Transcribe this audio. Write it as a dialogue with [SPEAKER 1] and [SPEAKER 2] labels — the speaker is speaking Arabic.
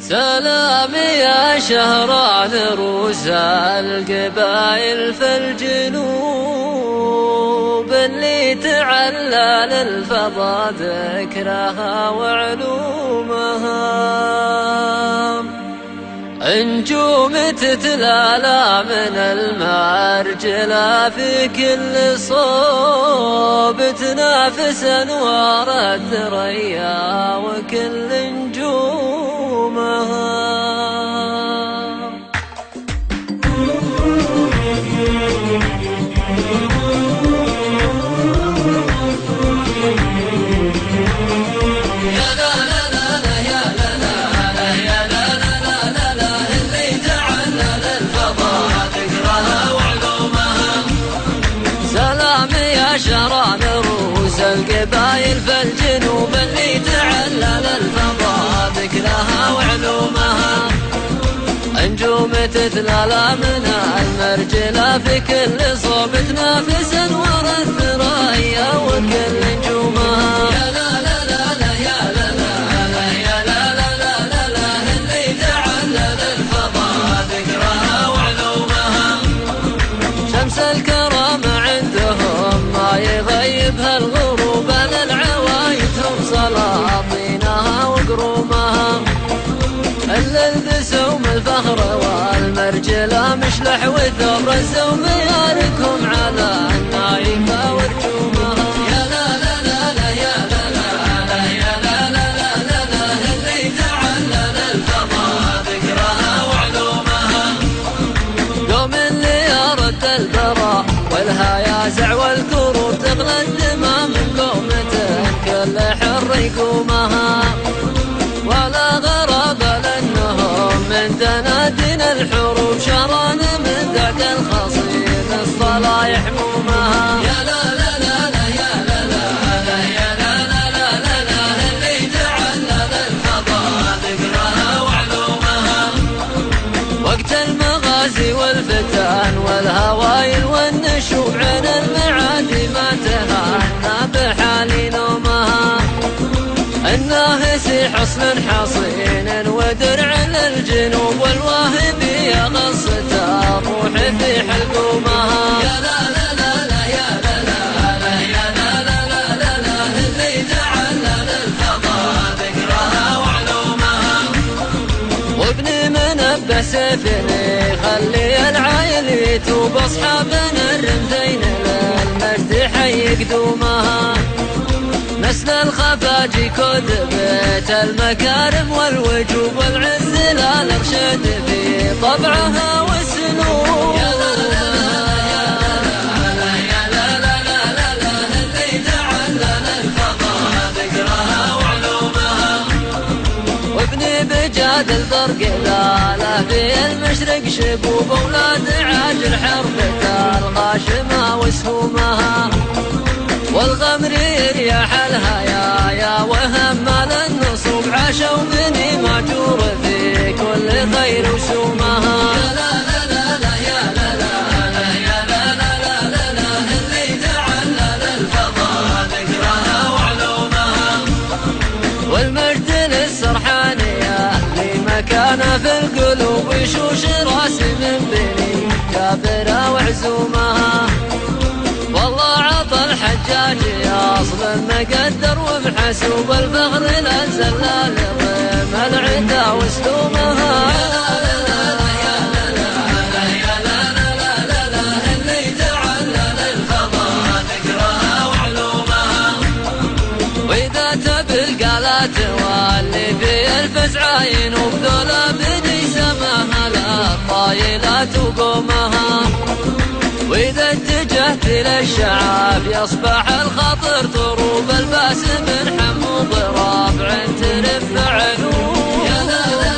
[SPEAKER 1] سلام يا شهران روس القبائل في الجنوب اللي تعلى للفضا ذكرها وعلومها. نجوم تتلالى من المرجلة في كل صوب تنافس أنوار الثريا وكل نجومها. شهران روس القبائل في الجنوب اللي تعلى للفضاء ذكرها وعلومها. نجوم تتلالى من المرجلة في كل صوب تنافس انوار الثريا وكل نجومها. يا لا لا لا لا يا لا لا لا يا لا لا لا لا لا اللي تعلى للفضاء ذكرها وعلومها. شمس الكرامة عندهم ما يغيبها الغروب للعوايدهم سلاطينها وقرومها. اللبسهم الفخر والمرجلة مشلح وثور الزوم ياركهم على النايفة ورجومها. يا لا لا لا لا يا لا لا لا يا لا لا لا لا لا اللي تعلى للفضاء ذكرها وعلومها. قوم اللي يرد البراء والهيازع والكروب تغلى الدماء من قومته كل حر يقومها. ولا غرابة لأنهم من دنادين الحروب شهران من ذاك الخصيم الصلاة يحمومها. يا لا لا لا لا يا لا لا لا يا لا لا لا لا لا اللي تعلى للفضاء ذكرها وعلومها. وقت المغازي والفتان والهوايل والنشوب عين المعادي ما تهانى بحال نومها. الناهسي حصن حصين ودرع للجنوب والواهبية غصة الروح في حلقومها. يا لا لا لا لا يا لا لا لا يا لا لا لا لا لا اللي تعلى للفضاء ذكرها وعلومها. وابني منبه سيفني خلي العايل يتوب أصحابنا الرمزين للمجد حي قدومها. نسل الخفاجي كذبت المكارم والوجوب والعز للارشاد في طبعها وسلوبها. يا لا لا لا يا لا لا لا لا لا اللي تعلى للفضاء ذكرها وعلومها. وابني بجاد البرق لا في المشرق شبوب اولاد عاجل حربة الغاشمة وسهومها. والغمر يريح الهيايا وهمال النصوب عاشوا بني ماجور في كل خير وسومها. يا لا لا لا لا يا لا لا لا يا لا لا لا لا لا اللي تعلى للفضاء ذكرها وعلومها. والمجد للسرحانية اللي مكانه في القلوب وشوش راسي من بني كابرة وعزومها. والله عطى الحجاج اصل مقدر ومحسوب الفخر للزلال الرم العدا وسلومها. يا لا لا لا يا لا لا لا يا لا لا لا لا لا اللي تعلى للفضاء ذكرها وعلومها. واذا تبي القالات واللي في الفزع ينوب ذولا بدي سماها للطايلات وقومها. وإذا اتجهت للشعاب يصبح الخطر طروب الباسم حموض رافع ترف علوم. يا لا لا